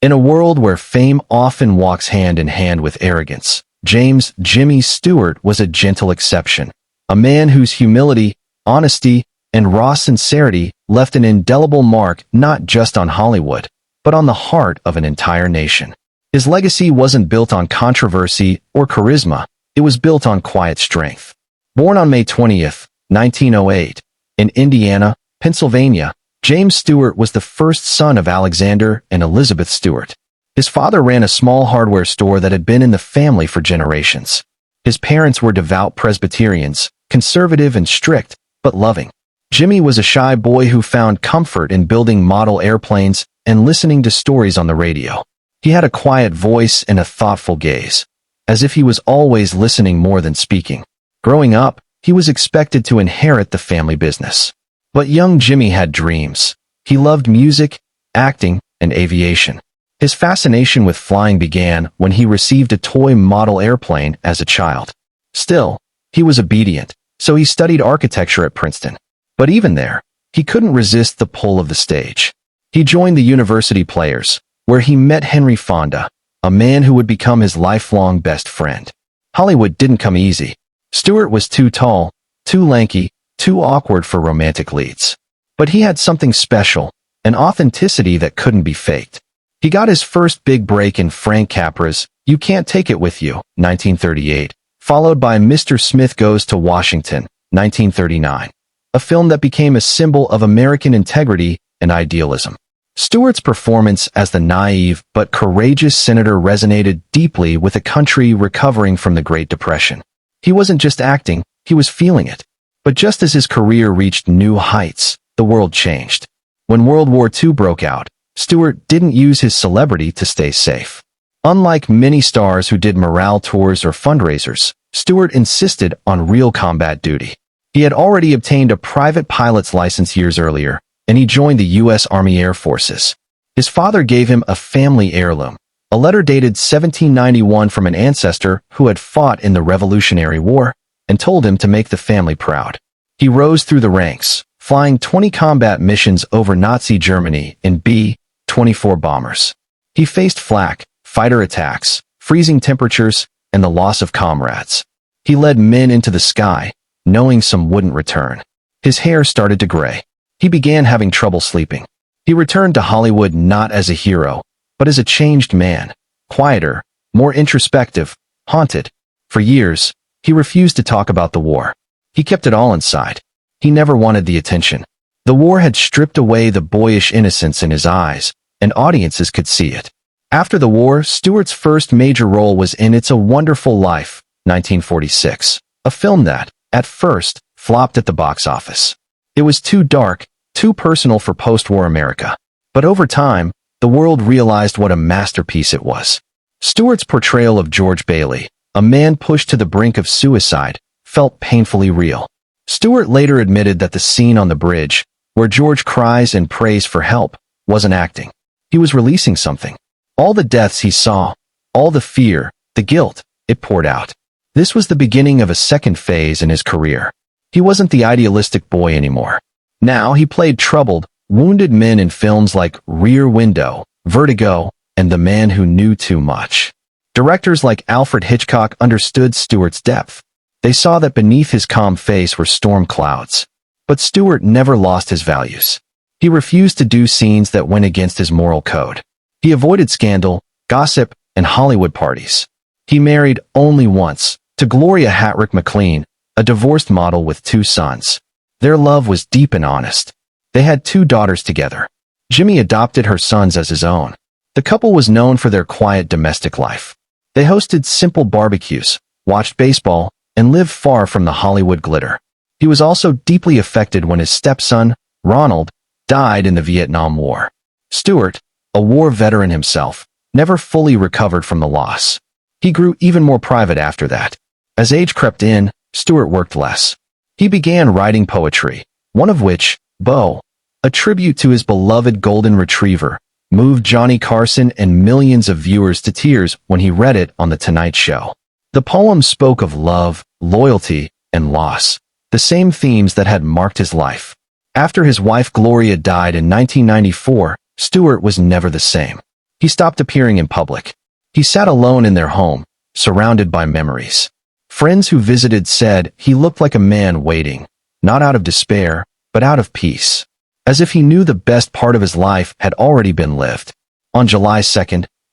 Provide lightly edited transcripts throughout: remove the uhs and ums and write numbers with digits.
In a world where fame often walks hand in hand with arrogance, James "Jimmy" Stewart was a gentle exception, a man whose humility, honesty, and raw sincerity left an indelible mark not just on Hollywood, but on the heart of an entire nation. His legacy wasn't built on controversy or charisma, it was built on quiet strength. Born on May 20, 1908, in Indiana, Pennsylvania, James Stewart was the first son of Alexander and Elizabeth Stewart. His father ran a small hardware store that had been in the family for generations. His parents were devout Presbyterians, conservative and strict, but loving. Jimmy was a shy boy who found comfort in building model airplanes and listening to stories on the radio. He had a quiet voice and a thoughtful gaze, as if he was always listening more than speaking. Growing up, he was expected to inherit the family business. But young Jimmy had dreams. He loved music, acting, and aviation. His fascination with flying began when he received a toy model airplane as a child. Still, he was obedient, so he studied architecture at Princeton. But even there, he couldn't resist the pull of the stage. He joined the University Players, where he met Henry Fonda, a man who would become his lifelong best friend. Hollywood didn't come easy. Stewart was too tall, too lanky, too awkward for romantic leads. But he had something special, an authenticity that couldn't be faked. He got his first big break in Frank Capra's You Can't Take It With You, 1938, followed by Mr. Smith Goes to Washington, 1939, a film that became a symbol of American integrity and idealism. Stewart's performance as the naive but courageous senator resonated deeply with a country recovering from the Great Depression. He wasn't just acting, he was feeling it. But just as his career reached new heights, the world changed. When World War II broke out, Stewart didn't use his celebrity to stay safe. Unlike many stars who did morale tours or fundraisers, Stewart insisted on real combat duty. He had already obtained a private pilot's license years earlier, and he joined the U.S. Army Air Forces. His father gave him a family heirloom, a letter dated 1791 from an ancestor who had fought in the Revolutionary War, and told him to make the family proud. He rose through the ranks, flying 20 combat missions over Nazi Germany in B-24 bombers. He faced flak, fighter attacks, freezing temperatures, and the loss of comrades. He led men into the sky, knowing some wouldn't return. His hair started to gray. He began having trouble sleeping. He returned to Hollywood not as a hero, but as a changed man, quieter, more introspective, haunted. For years, he refused to talk about the war. He kept it all inside. He never wanted the attention. The war had stripped away the boyish innocence in his eyes, and audiences could see it. After the war, Stewart's first major role was in It's a Wonderful Life, 1946, a film that, at first, flopped at the box office. It was too dark, too personal for post-war America. But over time, the world realized what a masterpiece it was. Stewart's portrayal of George Bailey, a man pushed to the brink of suicide, felt painfully real. Stewart later admitted that the scene on the bridge, where George cries and prays for help, wasn't acting. He was releasing something. All the deaths he saw, all the fear, the guilt, it poured out. This was the beginning of a second phase in his career. He wasn't the idealistic boy anymore. Now he played troubled, wounded men in films like Rear Window, Vertigo, and The Man Who Knew Too Much. Directors like Alfred Hitchcock understood Stewart's depth. They saw that beneath his calm face were storm clouds. But Stewart never lost his values. He refused to do scenes that went against his moral code. He avoided scandal, gossip, and Hollywood parties. He married only once, to Gloria McLean, a divorced model with 2 sons. Their love was deep and honest. They had 2 daughters together. Jimmy adopted her sons as his own. The couple was known for their quiet domestic life. They hosted simple barbecues, watched baseball, and lived far from the Hollywood glitter. He was also deeply affected when his stepson, Ronald, died in the Vietnam War. Stewart, a war veteran himself, never fully recovered from the loss. He grew even more private after that. As age crept in, Stewart worked less. He began writing poetry, one of which, Bo, a tribute to his beloved golden retriever, moved Johnny Carson and millions of viewers to tears when he read it on The Tonight Show. The poem spoke of love, loyalty, and loss, the same themes that had marked his life. After his wife Gloria died in 1994, Stewart was never the same. He stopped appearing in public. He sat alone in their home, surrounded by memories. Friends who visited said he looked like a man waiting, not out of despair, but out of peace, as if he knew the best part of his life had already been lived. On July 2,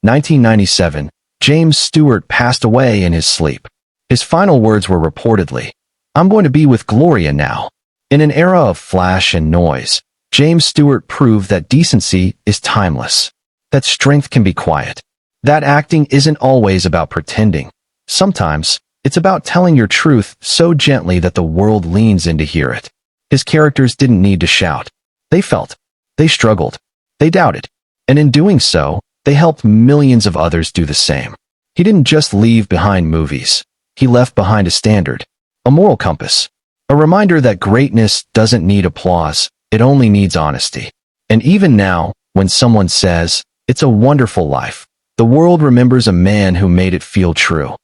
1997, James Stewart passed away in his sleep. His final words were reportedly, "I'm going to be with Gloria now." In an era of flash and noise, James Stewart proved that decency is timeless, that strength can be quiet, that acting isn't always about pretending. Sometimes, it's about telling your truth so gently that the world leans in to hear it. His characters didn't need to shout. They felt. They struggled. They doubted. And in doing so, they helped millions of others do the same. He didn't just leave behind movies. He left behind a standard, a moral compass, a reminder that greatness doesn't need applause, it only needs honesty. And even now, when someone says, "It's a wonderful life," the world remembers a man who made it feel true.